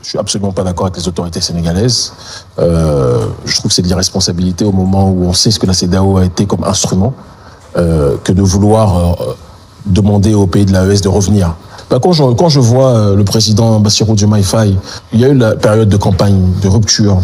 Je suis absolument pas d'accord avec les autorités sénégalaises. Je trouve que c'est de l'irresponsabilité au moment où on sait ce que la CEDEAO a été comme instrument, que de vouloir demander aux pays de l'AES de revenir. Quand je vois le président Bassirou Diomaye Faye, il y a eu la période de campagne, de rupture,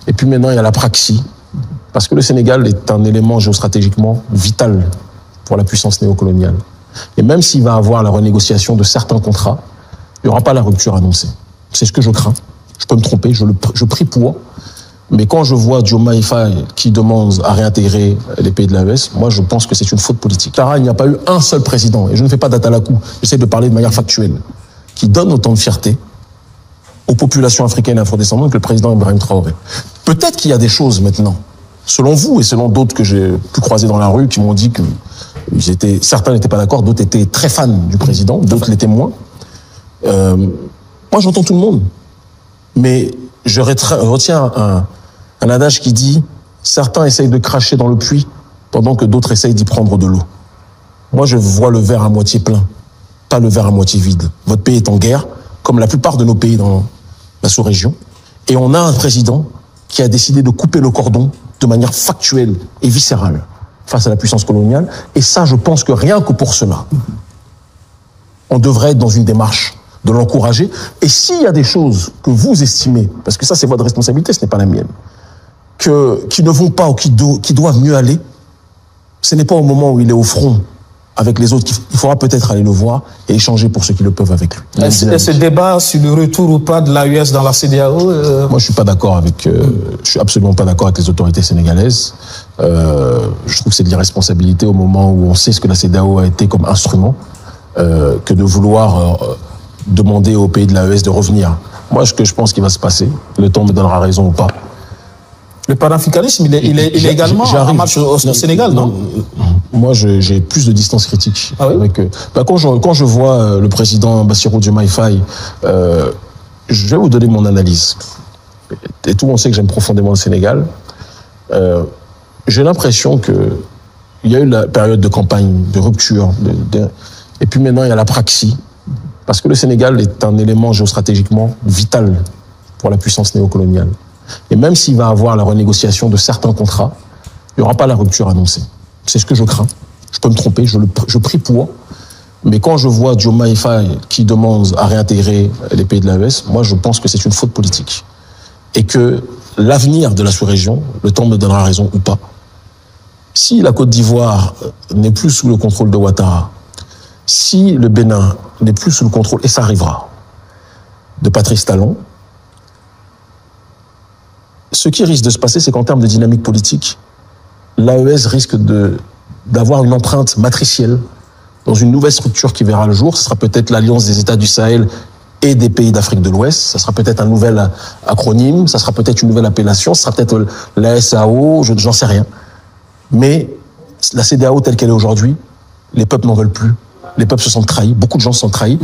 et puis maintenant il y a la praxis, parce que le Sénégal est un élément géostratégiquement vital pour la puissance néocoloniale. Et même s'il va avoir la renégociation de certains contrats, il n'y aura pas la rupture annoncée. C'est ce que je crains. Je peux me tromper, je prie pour. Mais quand je vois Diomaye Faye qui demande à réintégrer les pays de l'AES, moi je pense que c'est une faute politique. Car il n'y a pas eu un seul président, et je ne fais pas d'atalakou, j'essaie de parler de manière factuelle, qui donne autant de fierté aux populations africaines et afrodescendantes que le président Ibrahim Traoré. Peut-être qu'il y a des choses maintenant, selon vous et selon d'autres que j'ai pu croiser dans la rue, qui m'ont dit que certains n'étaient pas d'accord, d'autres étaient très fans du président, d'autres l'étaient moins. Moi j'entends tout le monde, mais je retiens un adage qui dit « Certains essayent de cracher dans le puits pendant que d'autres essayent d'y prendre de l'eau ». Moi, je vois le verre à moitié plein, pas le verre à moitié vide. Votre pays est en guerre, comme la plupart de nos pays dans la sous-région. Et on a un président qui a décidé de couper le cordon de manière factuelle et viscérale face à la puissance coloniale. Et ça, je pense que rien que pour cela, on devrait être dans une démarche de l'encourager. Et s'il y a des choses que vous estimez, parce que ça c'est votre responsabilité, ce n'est pas la mienne, qui ne vont pas ou qui doivent mieux aller, ce n'est pas au moment où il est au front avec les autres qu'il faudra peut-être aller le voir et échanger pour ceux qui le peuvent avec lui. Est-ce ce débat sur le retour ou pas de l'AES dans la CEDEAO Moi je suis pas d'accord avec, je suis absolument pas d'accord avec les autorités sénégalaises. Je trouve que c'est de l'irresponsabilité au moment où on sait ce que la CEDEAO a été comme instrument, que de vouloir demander aux pays de l'AES de revenir. Moi, ce que je pense qu'il va se passer, le temps me donnera raison ou pas. Le panafricanisme, il est également en marche au Sénégal, non? Moi, j'ai plus de distance critique avec eux. Quand je vois le président Bassirou Diomaye Faye, je vais vous donner mon analyse. Et tout le monde sait que j'aime profondément le Sénégal. J'ai l'impression qu'il y a eu la période de campagne, de rupture, et puis maintenant il y a la praxis. Parce que le Sénégal est un élément géostratégiquement vital pour la puissance néocoloniale. Et même s'il va avoir la renégociation de certains contrats, il n'y aura pas la rupture annoncée. C'est ce que je crains. Je peux me tromper, je prie pour. Mais quand je vois Diomaye Faye qui demande à réintégrer les pays de l'AES, moi je pense que c'est une faute politique. Et que l'avenir de la sous-région, le temps me donnera raison ou pas. Si la Côte d'Ivoire n'est plus sous le contrôle de Ouattara, si le Bénin n'est plus sous le contrôle, et ça arrivera, de Patrice Talon, ce qui risque de se passer, c'est qu'en termes de dynamique politique, l'AES risque d'avoir une empreinte matricielle dans une nouvelle structure qui verra le jour. Ce sera peut-être l'Alliance des États du Sahel et des pays d'Afrique de l'Ouest. Ça sera peut-être un nouvel acronyme, ça sera peut-être une nouvelle appellation, ça sera peut-être la SAO, j'en sais rien. Mais la CEDEAO telle qu'elle est aujourd'hui, les peuples n'en veulent plus. Les peuples se sentent trahis, beaucoup de gens se sentent trahis.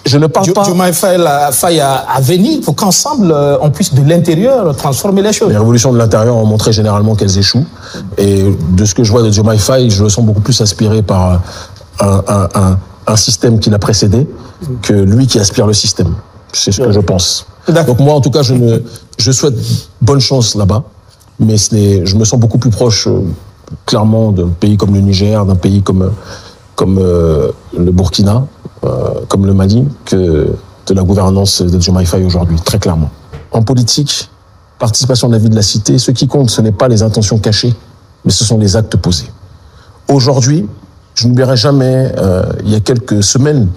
Je ne parle pas... Diomaye Faye a venir pour qu'ensemble, on puisse de l'intérieur transformer les choses. Les révolutions de l'intérieur ont montré généralement qu'elles échouent. Et de ce que je vois de Diomaye Faye, je le sens beaucoup plus aspiré par un système qui l'a précédé que lui qui aspire le système. C'est ce que je pense. Donc moi, en tout cas, je souhaite bonne chance là-bas. Mais je me sens beaucoup plus proche, clairement, d'un pays comme le Niger, d'un pays comme le Burkina, comme le Mali, que de la gouvernance de Diomaye Faye aujourd'hui, très clairement. En politique, participation de la vie de la cité, ce qui compte, ce n'est pas les intentions cachées, mais ce sont les actes posés. Aujourd'hui, je n'oublierai jamais, il y a quelques semaines,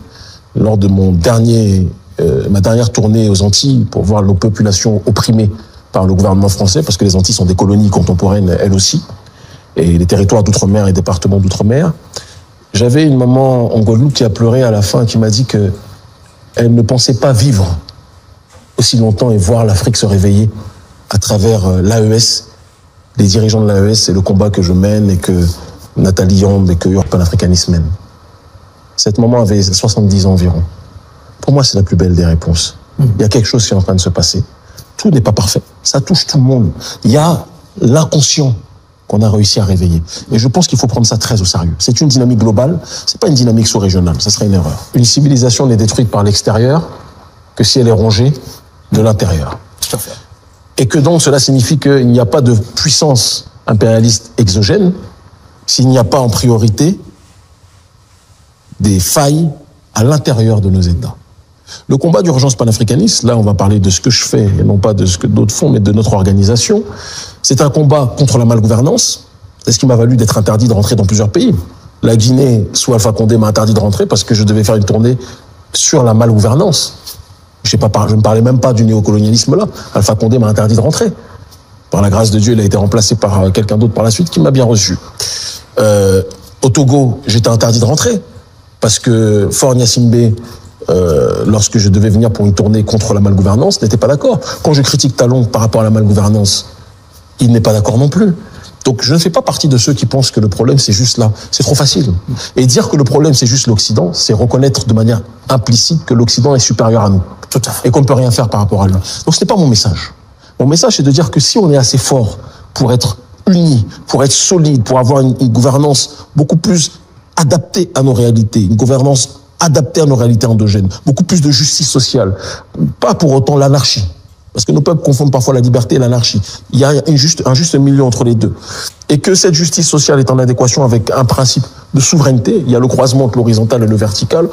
lors de ma dernière tournée aux Antilles, pour voir nos populations opprimées par le gouvernement français, parce que les Antilles sont des colonies contemporaines, elles aussi, et les territoires d'outre-mer et départements d'outre-mer. J'avais une maman en Guadeloupe qui a pleuré à la fin, qui m'a dit que elle ne pensait pas vivre aussi longtemps et voir l'Afrique se réveiller à travers l'AES, les dirigeants de l'AES et le combat que je mène et que Nathalie Yamb et que Europe Panafricanisme mène. Cette maman avait 70 ans environ. Pour moi, c'est la plus belle des réponses. Il y a quelque chose qui est en train de se passer. Tout n'est pas parfait. Ça touche tout le monde. Il y a l'inconscient qu'on a réussi à réveiller. Et je pense qu'il faut prendre ça très au sérieux. C'est une dynamique globale, c'est pas une dynamique sous-régionale, ça serait une erreur. Une civilisation n'est détruite par l'extérieur que si elle est rongée de l'intérieur. Tout à fait. Et que donc cela signifie qu'il n'y a pas de puissance impérialiste exogène s'il n'y a pas en priorité des failles à l'intérieur de nos États. Le combat d'urgence panafricaniste, là on va parler de ce que je fais et non pas de ce que d'autres font, mais de notre organisation, c'est un combat contre la malgouvernance. C'est ce qui m'a valu d'être interdit de rentrer dans plusieurs pays. La Guinée, sous Alpha Condé, m'a interdit de rentrer parce que je devais faire une tournée sur la malgouvernance. Je ne parlais même pas du néocolonialisme là. Alpha Condé m'a interdit de rentrer. Par la grâce de Dieu, il a été remplacé par quelqu'un d'autre par la suite qui m'a bien reçu. Au Togo, j'étais interdit de rentrer parce que Faure Gnassingbé, lorsque je devais venir pour une tournée contre la malgouvernance, n'était pas d'accord. Quand je critique Talon par rapport à la malgouvernance, il n'est pas d'accord non plus. Donc je ne fais pas partie de ceux qui pensent que le problème c'est juste là. C'est trop facile. Et dire que le problème c'est juste l'Occident, c'est reconnaître de manière implicite que l'Occident est supérieur à nous. Tout à fait. Et qu'on ne peut rien faire par rapport à lui. Donc ce n'est pas mon message. Mon message c'est de dire que si on est assez fort pour être unis, pour être solide, pour avoir une gouvernance beaucoup plus adaptée à nos réalités, une gouvernance adaptée à nos réalités endogènes, beaucoup plus de justice sociale, pas pour autant l'anarchie. Parce que nos peuples confondent parfois la liberté et l'anarchie. Il y a un juste milieu entre les deux. Et que cette justice sociale est en adéquation avec un principe de souveraineté, il y a le croisement entre l'horizontal et le vertical,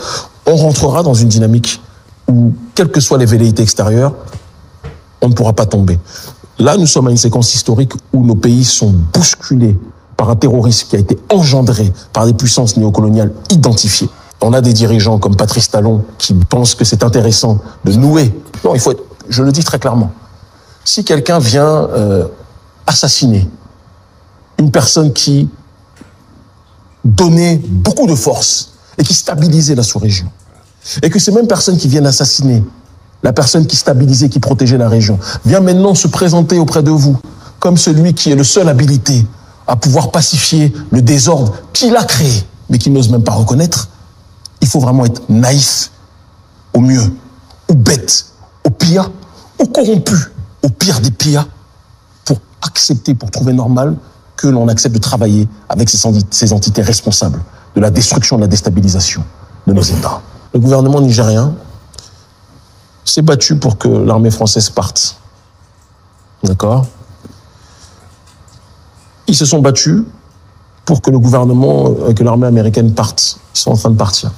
on rentrera dans une dynamique où, quelles que soient les velléités extérieures, on ne pourra pas tomber. Là, nous sommes à une séquence historique où nos pays sont bousculés par un terrorisme qui a été engendré par des puissances néocoloniales identifiées. On a des dirigeants comme Patrice Talon qui pensent que c'est intéressant de nouer. Non, il faut être... Je le dis très clairement. Si quelqu'un vient assassiner une personne qui donnait beaucoup de force et qui stabilisait la sous-région, et que ces mêmes personnes qui viennent assassiner la personne qui stabilisait, qui protégeait la région, vient maintenant se présenter auprès de vous comme celui qui est le seul habilité à pouvoir pacifier le désordre qu'il a créé, mais qu'il n'ose même pas reconnaître, il faut vraiment être naïf au mieux, ou bête au pire, ou corrompu au pire des pires, pour accepter, pour trouver normal que l'on accepte de travailler avec ces entités responsables de la destruction, de la déstabilisation de nos États. Le gouvernement nigérien s'est battu pour que l'armée française parte. D'accord ? Ils se sont battus pour que le gouvernement, que l'armée américaine parte. Ils sont en train de partir.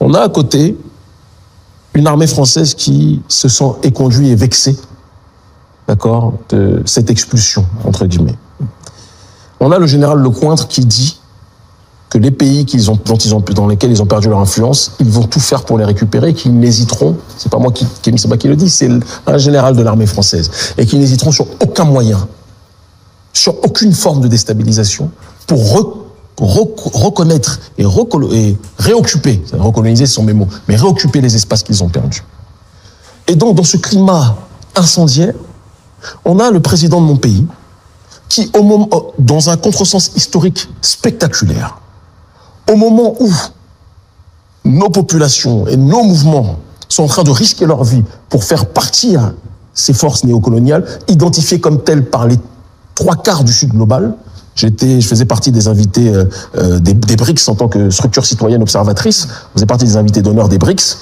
On a à côté une armée française qui se sent éconduite et vexée, d'accord, de cette expulsion, entre guillemets. On a le général Lecointre qui dit que les pays dans lesquels ils ont perdu leur influence, ils vont tout faire pour les récupérer, qu'ils n'hésiteront, c'est pas moi qui le dis, c'est un général de l'armée française, et qu'ils n'hésiteront sur aucun moyen, sur aucune forme de déstabilisation, pour reconnaître et réoccuper, recoloniser ce sont mes mots, mais réoccuper les espaces qu'ils ont perdus. Et donc, dans ce climat incendiaire, on a le président de mon pays qui, dans un contresens historique spectaculaire, au moment où nos populations et nos mouvements sont en train de risquer leur vie pour faire partir ces forces néocoloniales, identifiées comme telles par les 3/4 du Sud global. Je faisais partie des invités des BRICS en tant que structure citoyenne observatrice. Je faisais partie des invités d'honneur des BRICS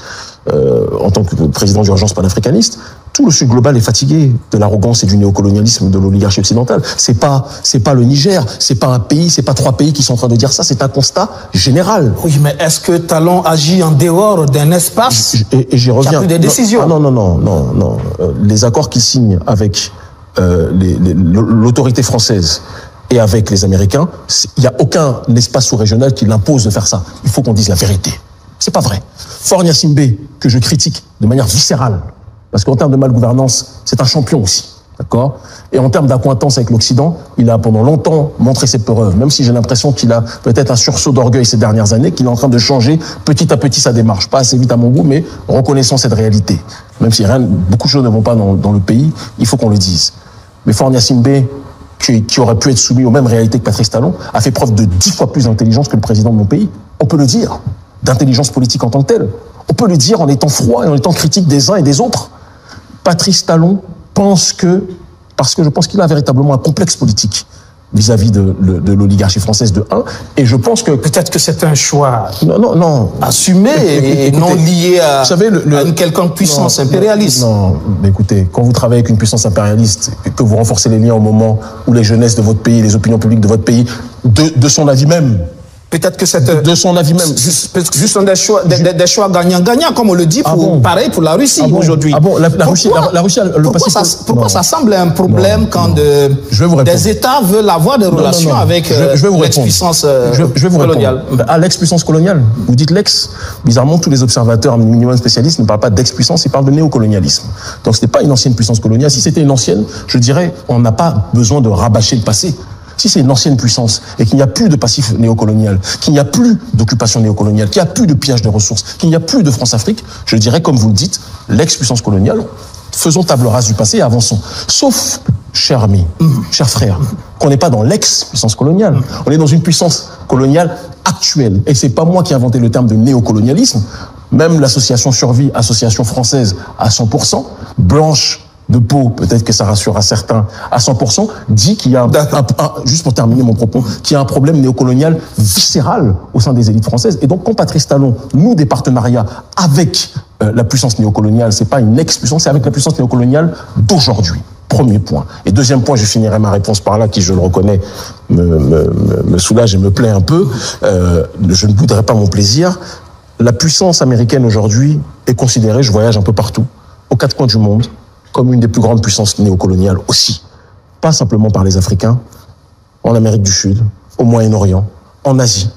en tant que président d'urgence panafricaniste. Tout le Sud global est fatigué de l'arrogance et du néocolonialisme de l'oligarchie occidentale. C'est pas le Niger, c'est pas un pays, c'est pas 3 pays qui sont en train de dire ça. C'est un constat général. Oui, mais est-ce que Talon agit en dehors d'un espace et j'y reviens. Qui a pris des décisions? Non. Les accords qu'il signe avec l'autorité française et avec les Américains, il n'y a aucun espace sous-régional qui l'impose de faire ça. Il faut qu'on dise la vérité. C'est pas vrai. Faure Gnassingbé, que je critique de manière viscérale, parce qu'en termes de malgouvernance, c'est un champion aussi, d'accord ? Et en termes d'accointance avec l'Occident, il a pendant longtemps montré ses preuves, même si j'ai l'impression qu'il a peut-être un sursaut d'orgueil ces dernières années, qu'il est en train de changer petit à petit sa démarche. Pas assez vite à mon goût, mais reconnaissons cette réalité. Même si beaucoup de choses ne vont pas dans le pays, il faut qu'on le dise. Mais Faure Gnassingbé, qui aurait pu être soumis aux mêmes réalités que Patrice Talon, a fait preuve de 10 fois plus d'intelligence que le président de mon pays. On peut le dire, d'intelligence politique en tant que telle. On peut le dire en étant froid et en étant critique des uns et des autres. Patrice Talon pense parce que je pense qu'il a véritablement un complexe politique, vis-à-vis de l'oligarchie française de 1. Et je pense que... Peut-être que c'est un choix non. assumé et Écoutez, non lié à, vous savez, à une quelconque puissance impérialiste. Non, mais écoutez, quand vous travaillez avec une puissance impérialiste et que vous renforcez les liens au moment où les jeunesses de votre pays, les opinions publiques de votre pays, de son avis même, peut-être que c'est de son avis même. juste des choix gagnant-gagnant, comme on le dit, pareil pour la Russie aujourd'hui. Ah bon, la Russie a le passé. Pourquoi ça semble un problème quand des États veulent avoir des relations avec l'ex-puissance coloniale? À l'ex-puissance coloniale, vous dites l'ex. Bizarrement, tous les observateurs, un minimum spécialistes, ne parlent pas d'ex-puissance, ils parlent de néocolonialisme. Donc ce n'est pas une ancienne puissance coloniale. Si c'était une ancienne, je dirais, on n'a pas besoin de rabâcher le passé. Si c'est une ancienne puissance et qu'il n'y a plus de passif néocolonial, qu'il n'y a plus d'occupation néocoloniale, qu'il n'y a plus de pillage de ressources, qu'il n'y a plus de France-Afrique, je dirais, comme vous le dites, l'ex-puissance coloniale, faisons table rase du passé et avançons. Sauf, cher ami, cher frère, qu'on n'est pas dans l'ex-puissance coloniale. On est dans une puissance coloniale actuelle. Et c'est pas moi qui ai inventé le terme de néocolonialisme. Même l'association Survie, association française à 100%, blanche, de peau, peut-être que ça rassurera certains, à 100%, dit qu'il y a juste pour terminer mon propos, qu'il y a un problème néocolonial viscéral au sein des élites françaises. Et donc, quand Patrice Talon noue des partenariats avec la puissance néocoloniale, c'est pas une ex-puissance, c'est avec la puissance néocoloniale d'aujourd'hui. Premier point. Et deuxième point, je finirai ma réponse par là, qui, je le reconnais, me soulage et me plaît un peu. Je ne bouderai pas mon plaisir. La puissance américaine aujourd'hui est considérée, je voyage un peu partout, aux quatre coins du monde, comme une des plus grandes puissances néocoloniales aussi. Pas simplement par les Africains, en Amérique du Sud, au Moyen-Orient, en Asie.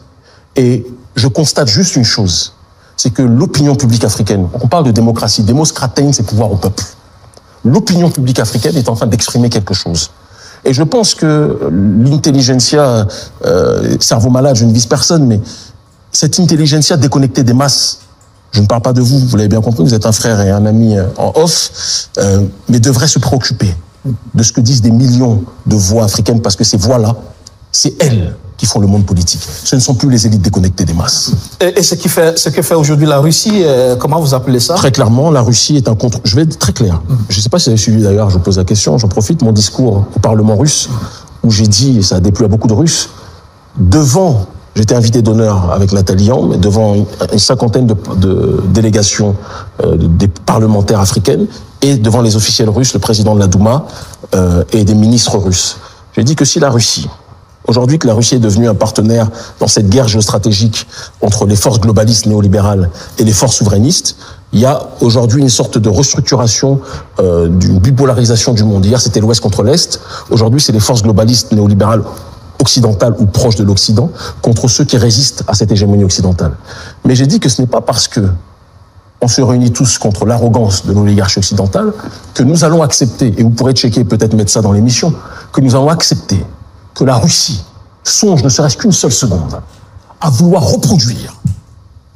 Et je constate juste une chose, c'est que l'opinion publique africaine, on parle de démocratie, Demos Kratein, c'est pouvoir au peuple. L'opinion publique africaine est en train d'exprimer quelque chose. Et je pense que l'intelligentsia, cerveau malade, je ne vise personne, mais cette intelligentsia déconnectée des masses, je ne parle pas de vous, vous l'avez bien compris, vous êtes un frère et un ami en off, mais devrait se préoccuper de ce que disent des millions de voix africaines, parce que ces voix-là, c'est elles qui font le monde politique. Ce ne sont plus les élites déconnectées des masses. Et ce que fait aujourd'hui la Russie, comment vous appelez ça? Très clairement, la Russie est un contre... Je vais être très clair. Je ne sais pas si vous avez suivi d'ailleurs, je pose la question, j'en profite, mon discours au Parlement russe, où j'ai dit, et ça a déplu à beaucoup de Russes, devant... J'étais invité d'honneur avec Nathalie Yamb, devant une cinquantaine de délégations des parlementaires africaines et devant les officiels russes, le président de la Douma et des ministres russes. J'ai dit que si la Russie, aujourd'hui que la Russie est devenue un partenaire dans cette guerre géostratégique entre les forces globalistes néolibérales et les forces souverainistes, il y a aujourd'hui une sorte de restructuration d'une bipolarisation du monde. Hier, c'était l'Ouest contre l'Est. Aujourd'hui, c'est les forces globalistes néolibérales occidentale ou proche de l'Occident, contre ceux qui résistent à cette hégémonie occidentale. Mais j'ai dit que ce n'est pas parce que on se réunit tous contre l'arrogance de l'oligarchie occidentale que nous allons accepter, et vous pourrez checker, peut-être mettre ça dans l'émission, que nous allons accepter que la Russie songe, ne serait-ce qu'une seule seconde, à vouloir reproduire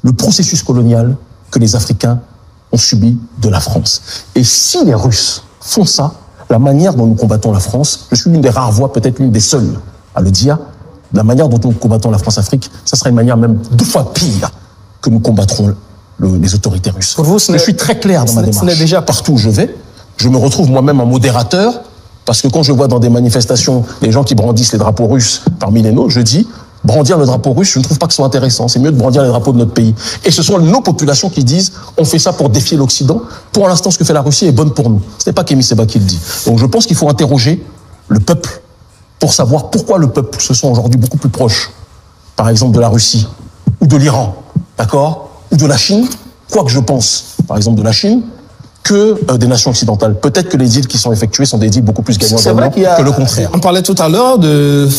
le processus colonial que les Africains ont subi de la France. Et si les Russes font ça, la manière dont nous combattons la France, je suis l'une des rares voix, peut-être l'une des seules, à le dire, la manière dont nous combattons la France-Afrique, ça sera une manière même 2 fois pire que nous combattrons les autorités russes. Pour vous, je suis très clair dans ma démarche. Déjà partout où je vais, je me retrouve moi-même en modérateur, parce que quand je vois dans des manifestations les gens qui brandissent les drapeaux russes parmi les nôtres, je dis, brandir le drapeau russe, je ne trouve pas que ce soit intéressant. C'est mieux de brandir les drapeaux de notre pays. Et ce sont nos populations qui disent, on fait ça pour défier l'Occident. Pour l'instant, ce que fait la Russie est bonne pour nous. Ce n'est pas Kémy Séba qui le dit. Donc je pense qu'il faut interroger le peuple pour savoir pourquoi le peuple se sent aujourd'hui beaucoup plus proche, par exemple, de la Russie, ou de l'Iran, d'accord, ou de la Chine, quoi que je pense, par exemple, de la Chine, que des nations occidentales. Peut-être que les deals qui sont effectués sont des deals beaucoup plus gagnants que le contraire. On parlait tout à l'heure de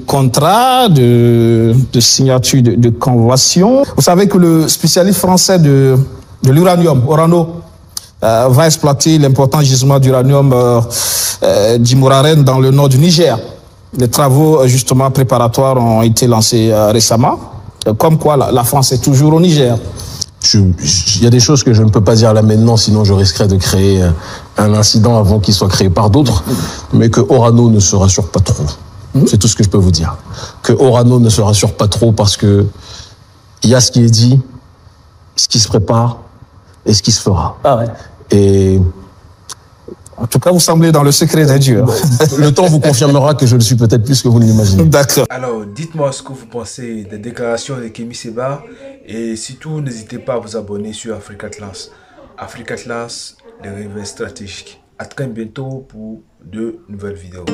contrats, de signature de conventions. Vous savez que le spécialiste français de l'uranium, Orano, va exploiter l'important gisement d'uranium d'Imouraren dans le nord du Niger. Les travaux justement préparatoires ont été lancés récemment, comme quoi la France est toujours au Niger. Il y a des choses que je ne peux pas dire là maintenant, sinon je risquerais de créer un incident avant qu'il soit créé par d'autres, mais que Orano ne se rassure pas trop. C'est tout ce que je peux vous dire. Que Orano ne se rassure pas trop parce que il y a ce qui est dit, ce qui se prépare et ce qui se fera. Ah ouais. Et En tout cas, vous semblez dans le secret des dieux. Le temps vous confirmera que je le suis peut-être plus que vous ne l'imaginez. D'accord. Alors, dites-moi ce que vous pensez des déclarations de Kémy Séba et surtout, n'hésitez pas à vous abonner sur Africa Atlas. Africa Atlas, les rêves stratégiques. À très bientôt pour de nouvelles vidéos.